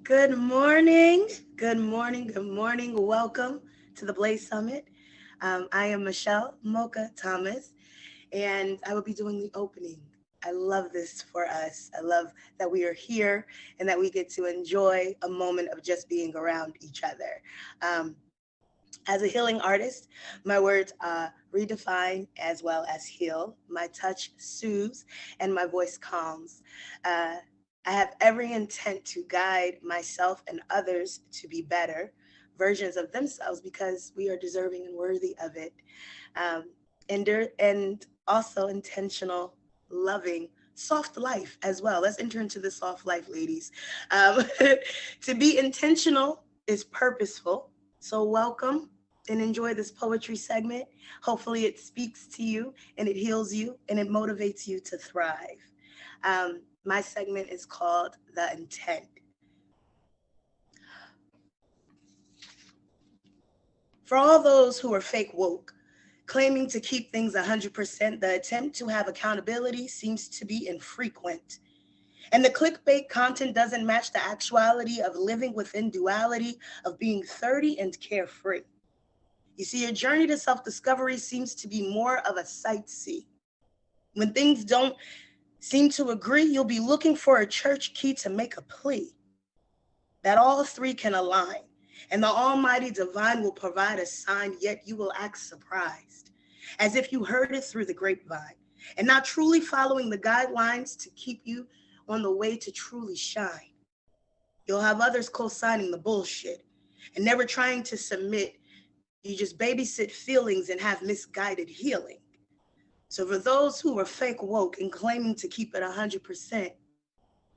Good morning. Good morning. Good morning. Welcome to the Blaze Summit. I am Michelle Mocha Thomas, and I will be doing the opening. I love this for us. I love that we are here and that we get to enjoy a moment of just being around each other. Um, as a healing artist, my words redefine as well as heal. My touch soothes and my voice calms. Uh, I have every intent to guide myself and others to be better versions of themselves because we are deserving and worthy of it. Um, and also intentional, loving, soft life as well. Let's enter into the soft life, ladies. Um, to be intentional is purposeful. So, welcome and enjoy this poetry segment. Hopefully, it speaks to you and it heals you and it motivates you to thrive. My segment is called The Intent. For all those who are fake woke, claiming to keep things 100%, the attempt to have accountability seems to be infrequent. And the clickbait content doesn't match the actuality of living within duality of being 30 and carefree. You see, your journey to self discovery seems to be more of a sightsee. When things don't seem to agree, you'll be looking for a church key to make a plea that all three can align. And the Almighty Divine will provide a sign, yet you will act surprised, as if you heard it through the grapevine, and not truly following the guidelines to keep you on the way to truly shine. You'll have others co signing the bullshit and never trying to submit. You just babysit feelings and have misguided healing. So, for those who are fake woke and claiming to keep it 100%,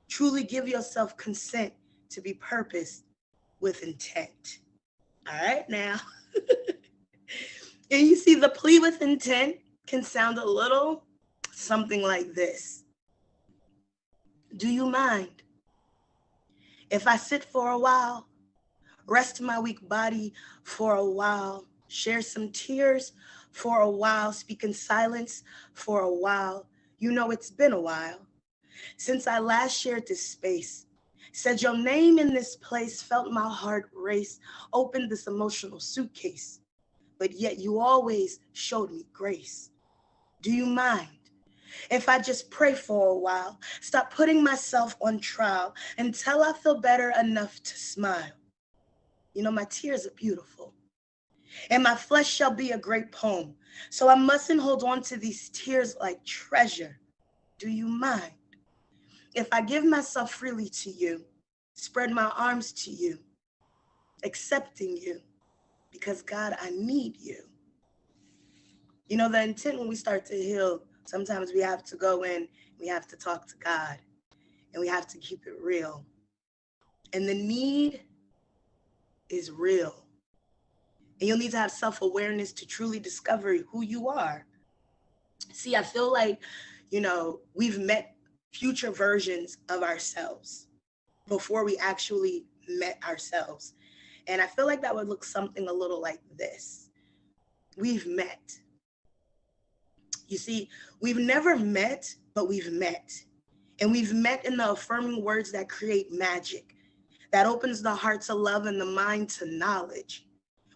truly give yourself consent to be purposed with intent. All right, now. And you see, the plea with intent can sound a little something like this. Do you mind if I sit for a while, rest my weak body for a while, share some tears for a while, speak in silence for a while? You know, it's been a while since I last shared this space. Said your name in this place, felt my heart race, opened this emotional suitcase, but yet you always showed me grace. Do you mind if I just pray for a while, stop putting myself on trial until I feel better enough to smile? You know, my tears are beautiful, and my flesh shall be a great poem. So I mustn't hold on to these tears like treasure. Do you mind if I give myself freely to you, spread my arms to you, accepting you, because God, I need you? You know, the intent when we start to heal, sometimes we have to go in, we have to talk to God, and we have to keep it real. And the need is real. And you'll need to have self awareness to truly discover who you are. See, I feel like, we've met future versions of ourselves before we actually met ourselves. And I feel like that would look something a little like this. We've met. You see, we've never met, but we've met. And we've met in the affirming words that create magic, that opens the heart to love and the mind to knowledge.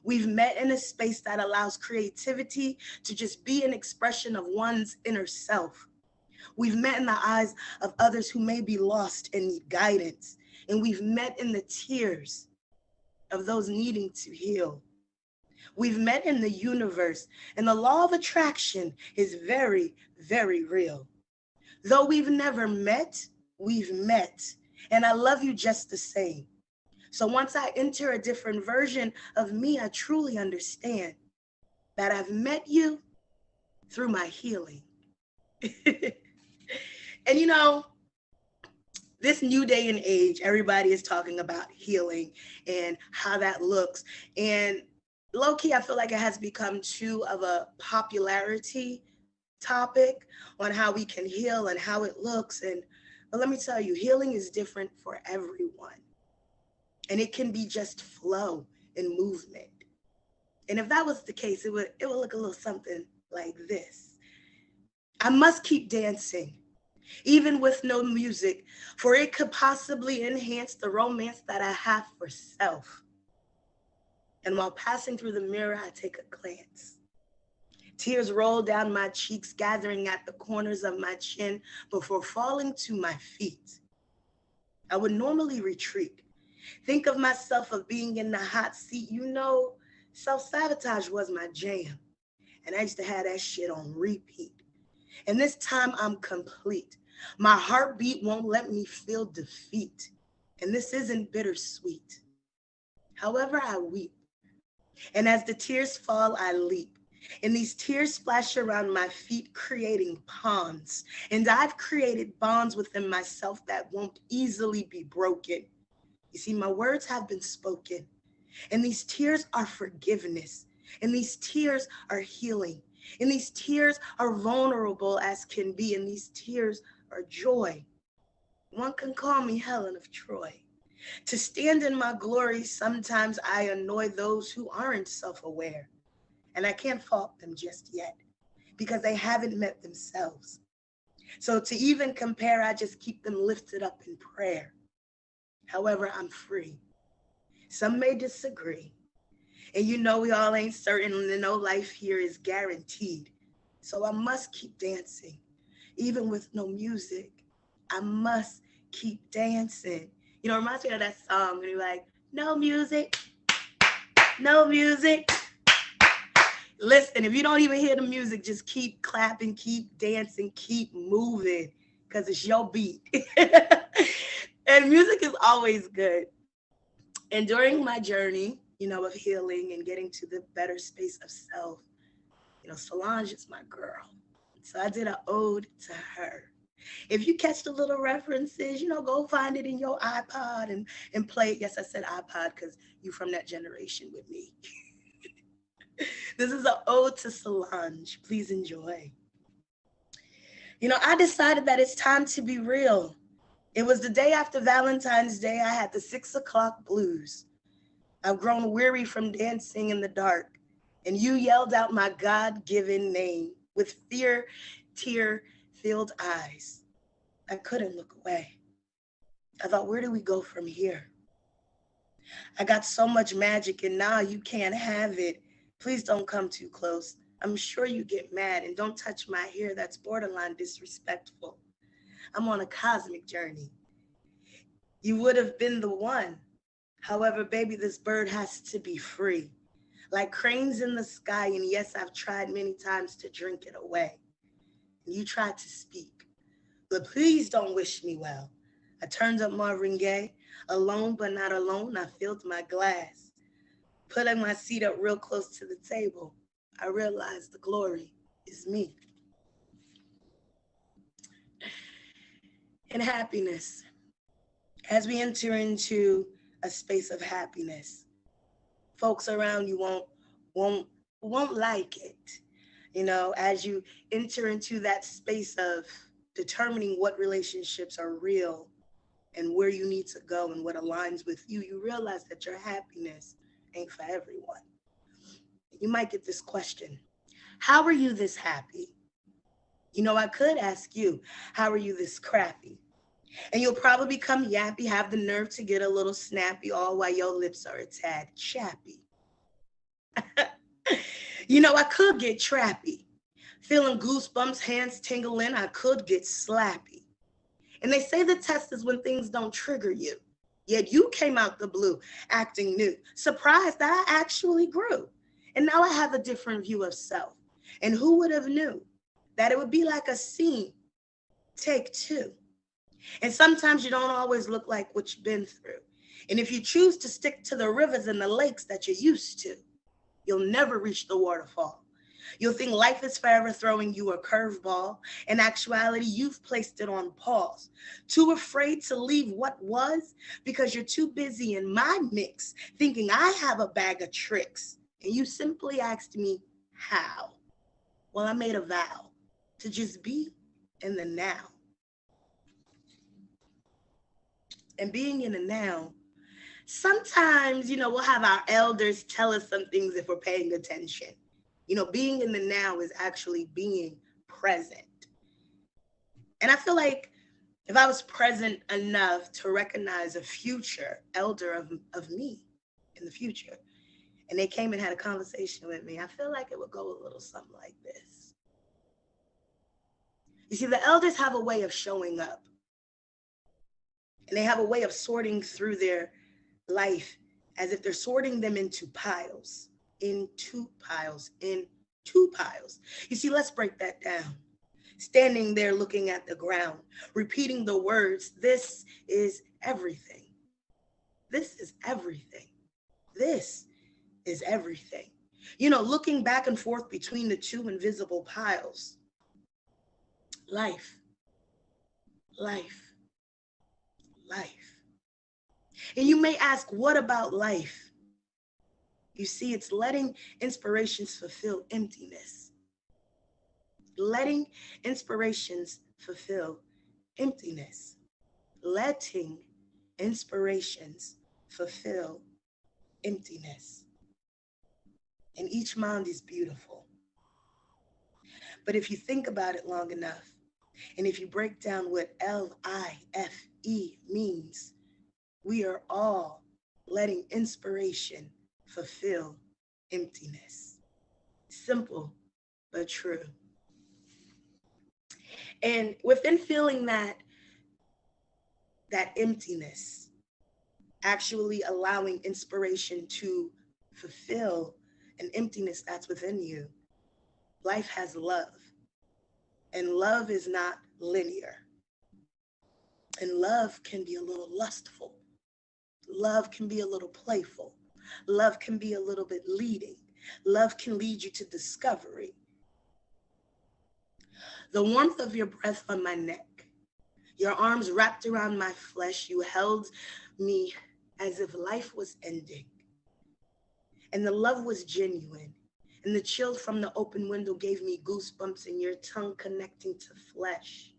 We've met in a space that allows creativity to just be an expression of one's inner self. We've met in the eyes of others who may be lost and need guidance. And we've met in the tears of those needing to heal. We've met in the universe, and the law of attraction is very, very real. Though we've never met, we've met. And I love you just the same. So once I enter a different version of me, I truly understand that I've met you through my healing. And this new day and age, everybody is talking about healing and how that looks. And low key, I feel like it has become too of a popularity topic on how we can heal and how it looks. But let me tell you, healing is different for everyone. And it can be just flow and movement. And if that was the case, it would look a little something like this. I must keep dancing even with no music, for it could possibly enhance the romance that I have for self. And while passing through the mirror, I take a glance. Tears roll down my cheeks, gathering at the corners of my chin before falling to my feet. I would normally retreat. Think of myself of being in the hot seat. Self-sabotage was my jam. And I used to have that shit on repeat. And this time I'm complete. My heartbeat won't let me feel defeat. And this isn't bittersweet. However, I weep. And as the tears fall, I leap. And these tears splash around my feet, creating ponds. And I've created bonds within myself that won't easily be broken. You see, my words have been spoken. And these tears are forgiveness. And these tears are healing. And these tears are vulnerable as can be. And these tears are joy. One can call me Helen of Troy. To stand in my glory, sometimes I annoy those who aren't self-aware. And I can't fault them just yet because they haven't met themselves. So to even compare, I just keep them lifted up in prayer. However, I'm free. Some may disagree. And we all ain't certain and no life here is guaranteed. So I must keep dancing. Even with no music, I must keep dancing. It reminds me of that song when you're like, no music, no music. Listen, if you don't even hear the music, just keep clapping, keep dancing, keep moving, because it's your beat. And music is always good. And during my journey, of healing and getting to the better space of self, Solange is my girl. So I did an ode to her. If you catch the little references, go find it in your iPod and play it. Yes, I said iPod because you from that generation with me. This is an ode to Solange. Please enjoy. I decided that it's time to be real. It was the day after Valentine's Day. I had the 6 o'clock blues. I've grown weary from dancing in the dark, and you yelled out my God-given name with fear, tear-filled eyes. I couldn't look away. I thought, where do we go from here? I got so much magic, and now you can't have it. Please don't come too close. I'm sure you get mad, and don't touch my hair. That's borderline disrespectful. I'm on a cosmic journey. You would have been the one. However, baby, this bird has to be free. Like cranes in the sky, and yes, I've tried many times to drink it away. And you tried to speak, but please don't wish me well. I turned up Marvin Gaye, alone but not alone. I filled my glass, putting my seat up real close to the table. I realized the glory is me. And happiness. As we enter into a space of happiness, folks around you won't like it. As you enter into that space of determining what relationships are real and where you need to go and what aligns with you, you realize that your happiness ain't for everyone. You might get this question: how are you this happy? I could ask you, how are you this crappy? And you'll probably become yappy, have the nerve to get a little snappy, all while your lips are a tad chappy. I could get trappy, feeling goosebumps, hands tingling. I could get slappy. And they say the test is when things don't trigger you. Yet you came out the blue, acting new, surprised that I actually grew. And now I have a different view of self. And who would have knew that it would be like a scene, take two. And sometimes you don't always look like what you've been through. And if you choose to stick to the rivers and the lakes that you're used to, you'll never reach the waterfall. You'll think life is forever throwing you a curveball. In actuality, you've placed it on pause. Too afraid to leave what was because you're too busy in my mix, thinking I have a bag of tricks. And you simply asked me, how? Well, I made a vow to just be in the now. And being in the now, sometimes, we'll have our elders tell us some things if we're paying attention. Being in the now is actually being present. And I feel like if I was present enough to recognize a future elder of me in the future, and they came and had a conversation with me, I feel like it would go a little something like this. You see, the elders have a way of showing up, and they have a way of sorting through their life as if they're sorting them into piles, into piles, into piles. You see, let's break that down. Standing there looking at the ground, repeating the words, this is everything. This is everything. This is everything. You know, looking back and forth between the two invisible piles. Life, life, life. And you may ask, what about life? You see, it's letting inspirations fulfill emptiness. Letting inspirations fulfill emptiness. Letting inspirations fulfill emptiness. And each mind is beautiful. But if you think about it long enough, and if you break down what LIFE means, we are all letting inspiration fulfill emptiness. Simple, but true. And within feeling that emptiness, actually allowing inspiration to fulfill an emptiness that's within you, life has love. And love is not linear. And love can be a little lustful. Love can be a little playful. Love can be a little bit leading. Love can lead you to discovery. The warmth of your breath on my neck, your arms wrapped around my flesh, you held me as if life was ending. And the love was genuine. And the chill from the open window gave me goosebumps, and your tongue connecting to flesh.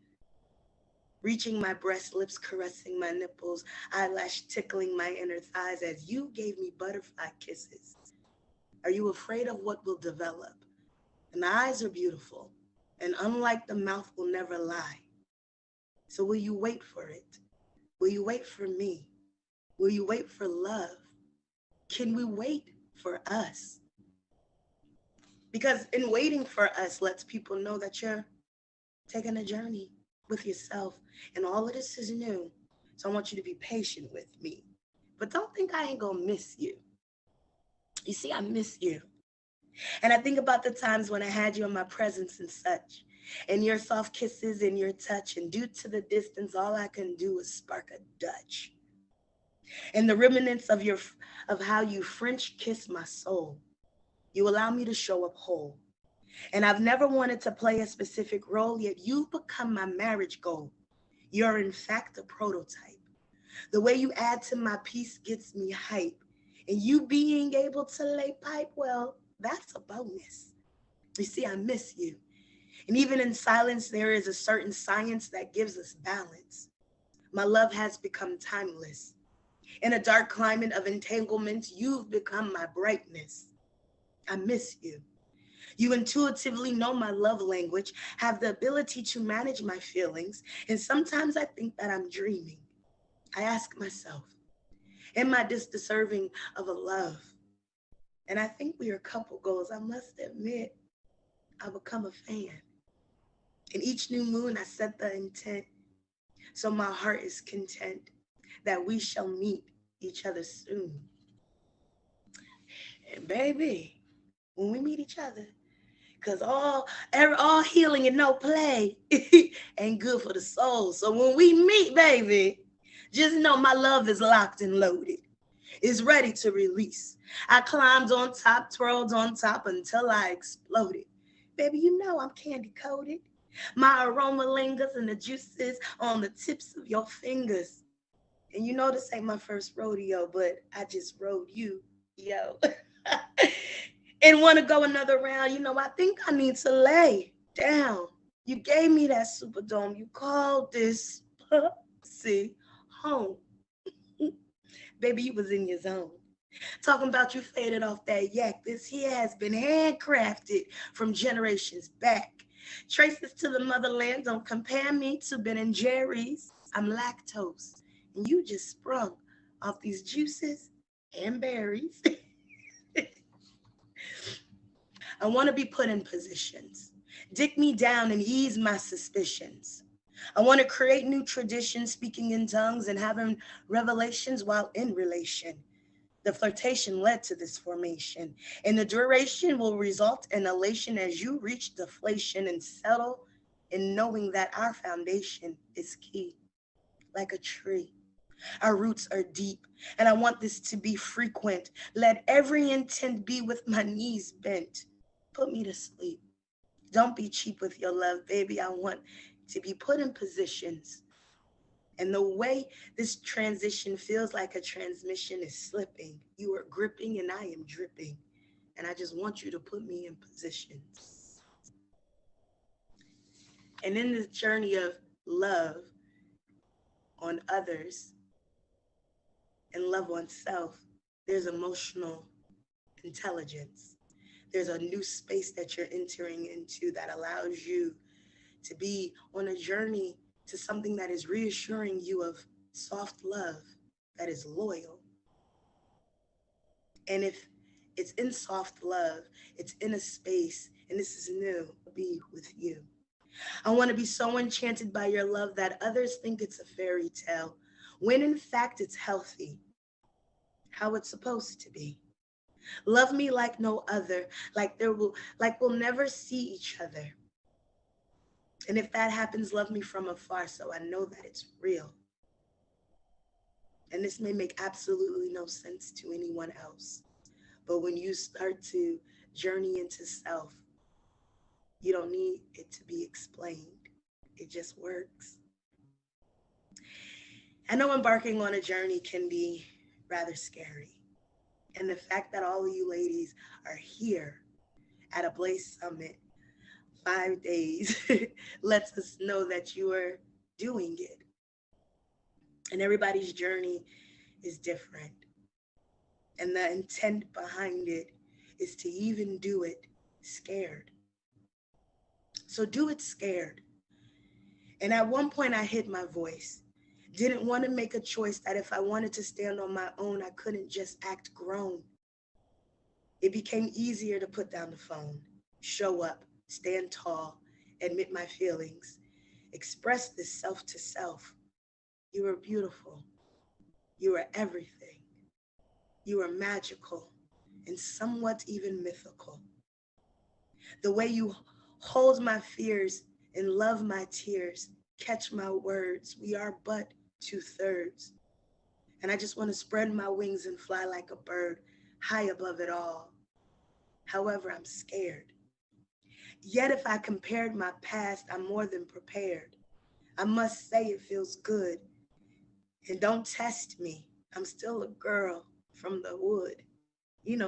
Reaching my breast, lips caressing my nipples, eyelash tickling my inner thighs as you gave me butterfly kisses. Are you afraid of what will develop? And the eyes are beautiful, and unlike the mouth, will never lie. So will you wait for it? Will you wait for me? Will you wait for love? Can we wait for us? Because in waiting for us lets people know that you're taking a journey with yourself, and all of this is new. So I want you to be patient with me. But don't think I ain't gonna miss you. You see, I miss you. And I think about the times when I had you in my presence and such, and your soft kisses and your touch, and due to the distance, all I can do is spark a Dutch. And the remnants of how you French kiss my soul. You allow me to show up whole. And I've never wanted to play a specific role, yet you've become my marriage goal. You're in fact a prototype. The way you add to my piece gets me hype. And you being able to lay pipe, well, that's a bonus. You see, I miss you. And even in silence, there is a certain science that gives us balance. My love has become timeless. In a dark climate of entanglement, you've become my brightness. I miss you. You intuitively know my love language, have the ability to manage my feelings, and sometimes I think that I'm dreaming. I ask myself, am I this deserving of a love? And I think we are couple goals. I must admit, I become a fan. In each new moon, I set the intent, so my heart is content that we shall meet each other soon. And baby, when we meet each other, because all healing and no play ain't good for the soul. So when we meet, baby, just know my love is locked and loaded. It's ready to release. I climbed on top, twirled on top until I exploded. Baby, you know I'm candy coated. My aroma lingers and the juices on the tips of your fingers. And you know this ain't my first rodeo, but I just rode you, yo. And want to go another round, you know, I think I need to lay down. You gave me that Superdome. You called this pussy home. Baby, you was in your zone. Talking about you faded off that yak. This here has been handcrafted from generations back. Traces to the motherland, don't compare me to Ben and Jerry's. I'm lactose, and you just sprung off these juices and berries. I want to be put in positions. Dick me down and ease my suspicions. I want to create new traditions, speaking in tongues and having revelations while in relation. The flirtation led to this formation, and the duration will result in elation as you reach deflation and settle in knowing that our foundation is key, like a tree. Our roots are deep, and I want this to be frequent. Let every intent be with my knees bent. Put me to sleep. Don't be cheap with your love, baby. I want to be put in positions. And the way this transition feels like a transmission is slipping. You are gripping and I am dripping. And I just want you to put me in positions. And in this journey of love on others and love oneself, there's emotional intelligence. There's a new space that you're entering into that allows you to be on a journey to something that is reassuring you of soft love that is loyal. And if it's in soft love, it's in a space, and this is new, be with you. I want to be so enchanted by your love that others think it's a fairy tale, when in fact it's healthy, how it's supposed to be. Love me like no other, like we'll never see each other. And if that happens, love me from afar so I know that it's real. And this may make absolutely no sense to anyone else. But when you start to journey into self, you don't need it to be explained. It just works. I know embarking on a journey can be rather scary. And the fact that all of you ladies are here at a Blaze Summit 5 days lets us know that you are doing it. And everybody's journey is different. And the intent behind it is to even do it scared. So do it scared. And at one point I hid my voice. Didn't want to make a choice that if I wanted to stand on my own, I couldn't just act grown. It became easier to put down the phone, show up, stand tall, admit my feelings, express this self to self. You are beautiful. You are everything. You are magical and somewhat even mythical. The way you hold my fears and love my tears, catch my words. We are but 2/3. And I just want to spread my wings and fly like a bird, high above it all. However, I'm scared. Yet if I compared my past, I'm more than prepared. I must say it feels good. And don't test me. I'm still a girl from the wood,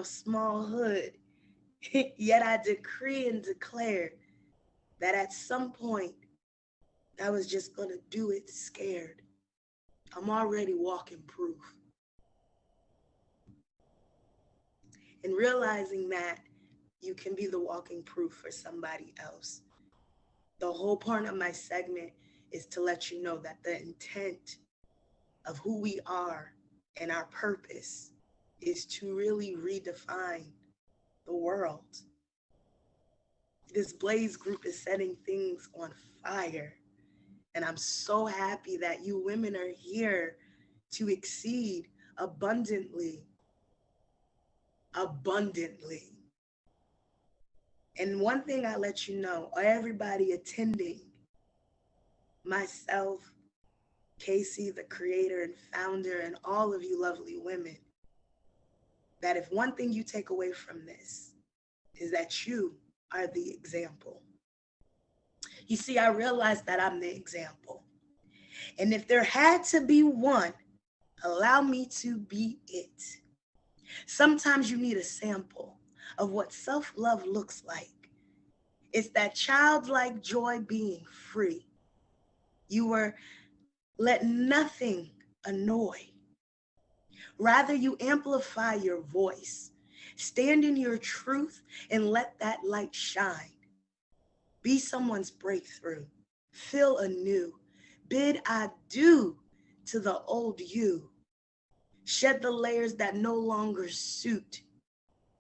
small hood. Yet I decree and declare that at some point, I was just going to do it scared. I'm already walking proof. And realizing that you can be the walking proof for somebody else. The whole point of my segment is to let you know that the intent of who we are and our purpose is to really redefine the world. This Blaze group is setting things on fire. And I'm so happy that you women are here to exceed abundantly. Abundantly. And one thing I let you know, everybody attending, myself, Casey, the creator and founder, and all of you lovely women, that if one thing you take away from this is that you are the example. You see, I realized that I'm the example. And if there had to be one, allow me to be it. Sometimes you need a sample of what self-love looks like. It's that childlike joy being free. You were let nothing annoy. Rather, you amplify your voice. Stand in your truth and let that light shine. Be someone's breakthrough. Feel anew. Bid adieu to the old you. Shed the layers that no longer suit.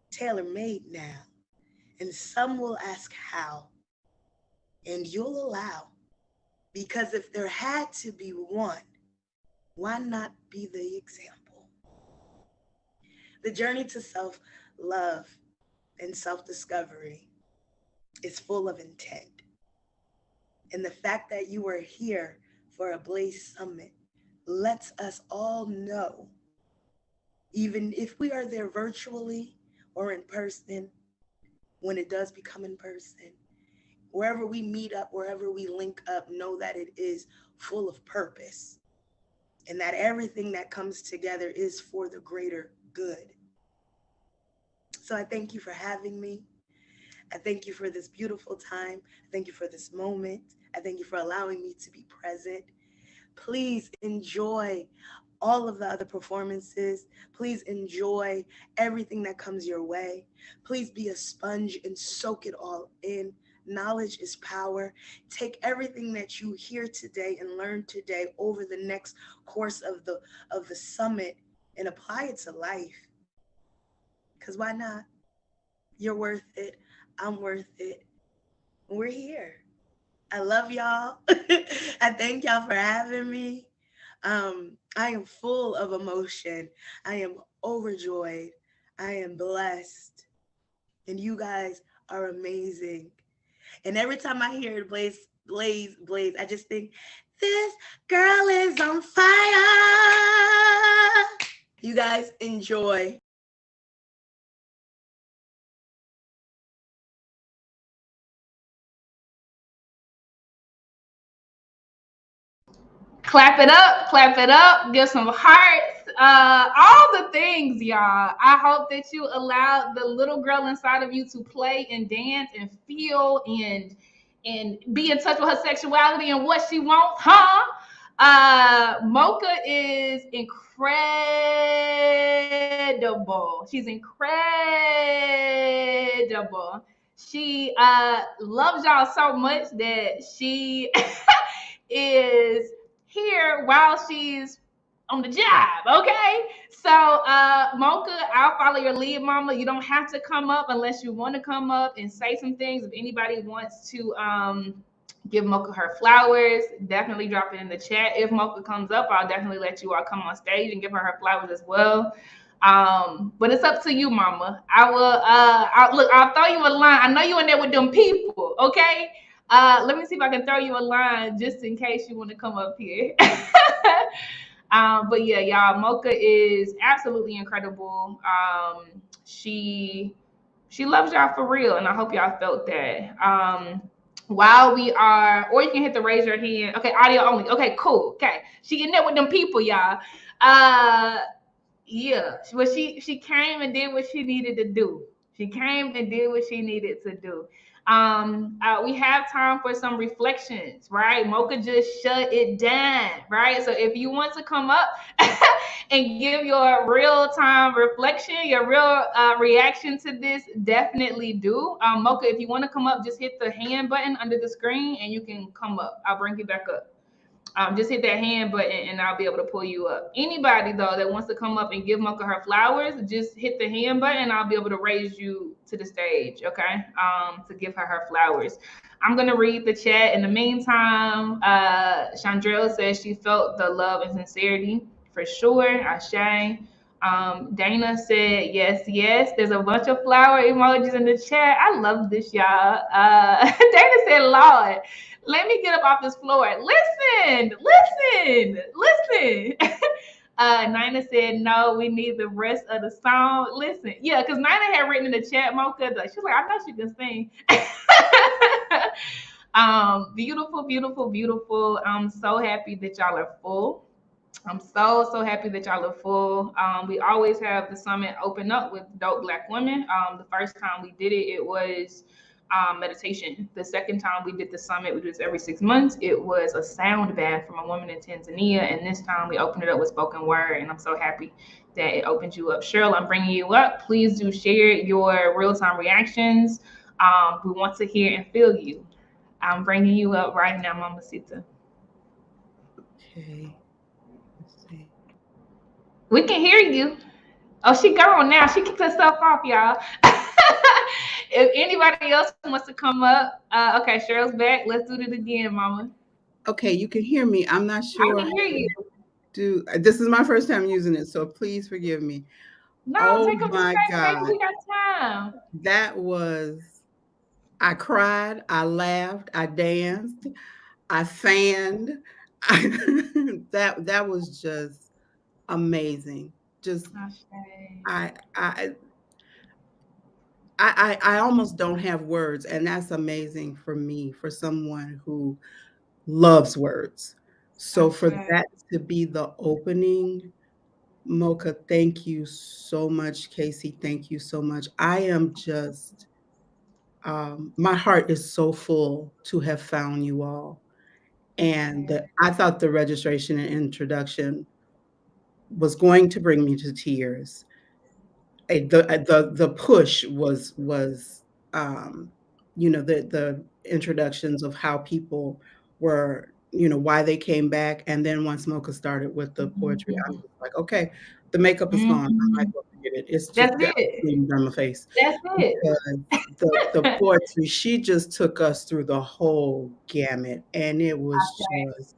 Tailor-made now. And some will ask how. And you'll allow. Because if there had to be one, why not be the example? The journey to self-love and self-discovery is full of intent. And the fact that you are here for a Blaze Summit lets us all know, even if we are there virtually or in person, when it does become in person, wherever we meet up, wherever we link up, know that it is full of purpose and that everything that comes together is for the greater good. So I thank you for having me. I thank you for this beautiful time. I thank you for this moment. I thank you for allowing me to be present. Please enjoy all of the other performances. Please enjoy everything that comes your way. Please be a sponge and soak it all in. Knowledge is power. Take everything that you hear today and learn today over the next course of the summit and apply it to life. Because why not? You're worth it. I'm worth it. We're here. I love y'all. I thank y'all for having me. I am full of emotion. I am overjoyed. I am blessed. And you guys are amazing. And every time I hear it, Blaze, Blaze, Blaze, I just think, this girl is on fire. You guys enjoy. Clap it up, give some hearts, all the things, y'all. I hope that you allow the little girl inside of you to play and dance and feel and be in touch with her sexuality and what she wants, huh? Mocha is incredible. She's incredible. She loves y'all so much that she is here while she's on the job, okay? So, Mocha, I'll follow your lead, mama. You don't have to come up unless you want to come up and say some things. If anybody wants to give Mocha her flowers, definitely drop it in the chat. If Mocha comes up, I'll definitely let you all come on stage and give her flowers as well. But it's up to you, mama. I will I'll throw you a line. I know you in there with them people, okay? Let me see if I can throw you a line just in case you want to come up here. But yeah, y'all, Mocha is absolutely incredible. She loves y'all for real, and I hope y'all felt that. While we are, or you can hit the raise your hand. Okay, audio only. Okay, cool. Okay, she in there with them people, y'all. Yeah, but she came and did what she needed to do. She came and did what she needed to do. We have time for some reflections, right? Mocha just shut it down, right? So if you want to come up and give your real time reflection, your real reaction to this, definitely do. Mocha, if you want to come up, just hit the hand button under the screen and you can come up. I'll bring you back up. Just hit that hand button and I'll be able to pull you up. Anybody though that wants to come up and give Mocha her flowers, just hit the hand button and I'll be able to raise you to the stage, okay? To give her flowers. I'm gonna read the chat. In the meantime, Chandrell says she felt the love and sincerity for sure. Ashe. Dana said yes, yes. There's a bunch of flower emojis in the chat. I love this, y'all. Dana said, Lord, let me get up off this floor. Listen. Nina said, no, we need the rest of the song. Listen, yeah, because Nina had written in the chat, Mocha, she's like, I know she can sing. Beautiful, beautiful, beautiful. I'm so happy that y'all are full. I'm so happy that y'all are full. We always have the summit open up with dope Black women. The first time we did it, it was meditation. The second time we did the summit, we do this every 6 months, it was a sound bath from a woman in Tanzania. And this time we opened it up with spoken word. And I'm so happy that it opened you up. Cheryl, I'm bringing you up. Please do share your real-time reactions. We want to hear and feel you. I'm bringing you up right now, Mamacita. Okay. Let's see. We can hear you. Oh, she gone now. She kicked herself off, y'all. If anybody else wants to come up, okay, Cheryl's back. Let's do it again, Mama. Okay, you can hear me. I'm not I sure. can hear you. This is my first time using it, so please forgive me. No, Oh take up the my space, baby. God. We got time. That was, I cried, I laughed, I danced, I fanned. That was just amazing. Just I almost don't have words, and that's amazing for me, for someone who loves words. So for that to be the opening, Mocha, thank you so much. Casey, thank you so much. I am just, my heart is so full to have found you all. And I thought the registration and introduction was going to bring me to tears. The push was the introductions of how people were, why they came back, and then once Mocha started with the poetry, I was like, okay, the makeup is gone. I might well forget it. It's just That's it. on my face. That's it. Because the poetry, she just took us through the whole gamut, and it was just,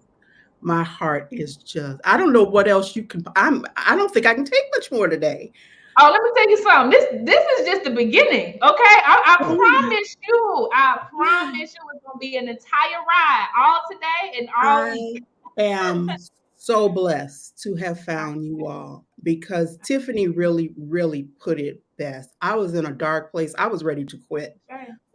my heart is just, I don't know what else you can. I don't think I can take much more today. Oh, let me tell you something. This is just the beginning, okay? I promise you. I promise you it's gonna be an entire ride all today and all week. I am so blessed to have found you all, because Tiffany really, really put it best. I was in a dark place. I was ready to quit.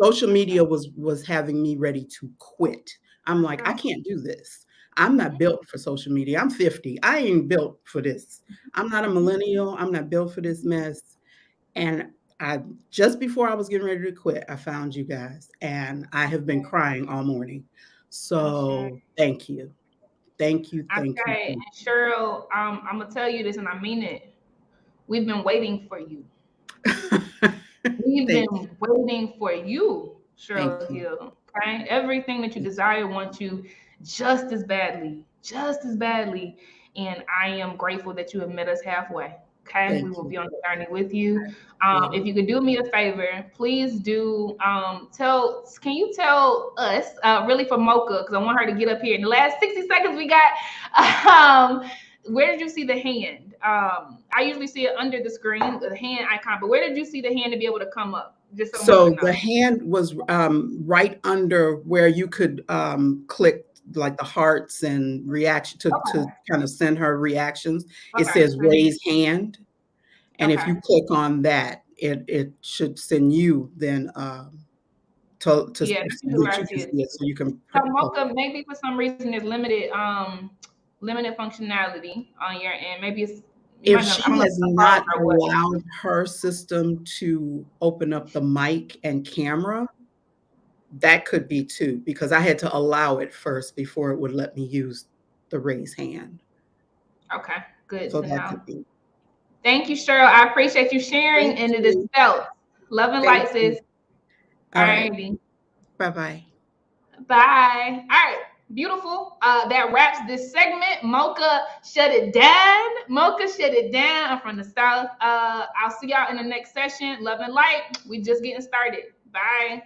Social media was having me ready to quit. I'm like, I can't do this. I'm not built for social media. I'm 50. I ain't built for this. I'm not a millennial. I'm not built for this mess. And just before I was getting ready to quit, I found you guys, and I have been crying all morning. So thank you. Thank you. Thank you. And Cheryl, I'm gonna tell you this, and I mean it. We've been waiting for you. We've been waiting for you, Cheryl Hill. Okay, everything that you desire wants you just as badly, and I am grateful that you have met us halfway. Okay, we will be on the journey with you. If you could do me a favor, please do can you tell us, really for Mocha, because I want her to get up here in the last 60 seconds we got, where did you see the hand? I usually see it under the screen, the hand icon, but where did you see the hand to be able to come up? Just so the hand was right under where you could click like the hearts and reaction to kind of send her reactions. It says raise hand. And if you click on that, it should send you then to so you can. So Mocha, maybe for some reason there's limited functionality on your end. Maybe it's if she has not allowed her system to open up the mic and camera, that could be too, because I had to allow it first before it would let me use the raise hand. Okay, good to know. Thank you, Cheryl. I appreciate you sharing, and it is felt. Love and light, sis. All right. Bye-bye. Bye. All right. Beautiful. That wraps this segment. Mocha, shut it down. Mocha, shut it down. I'm from the South. I'll see y'all in the next session. Love and light. We just getting started. Bye.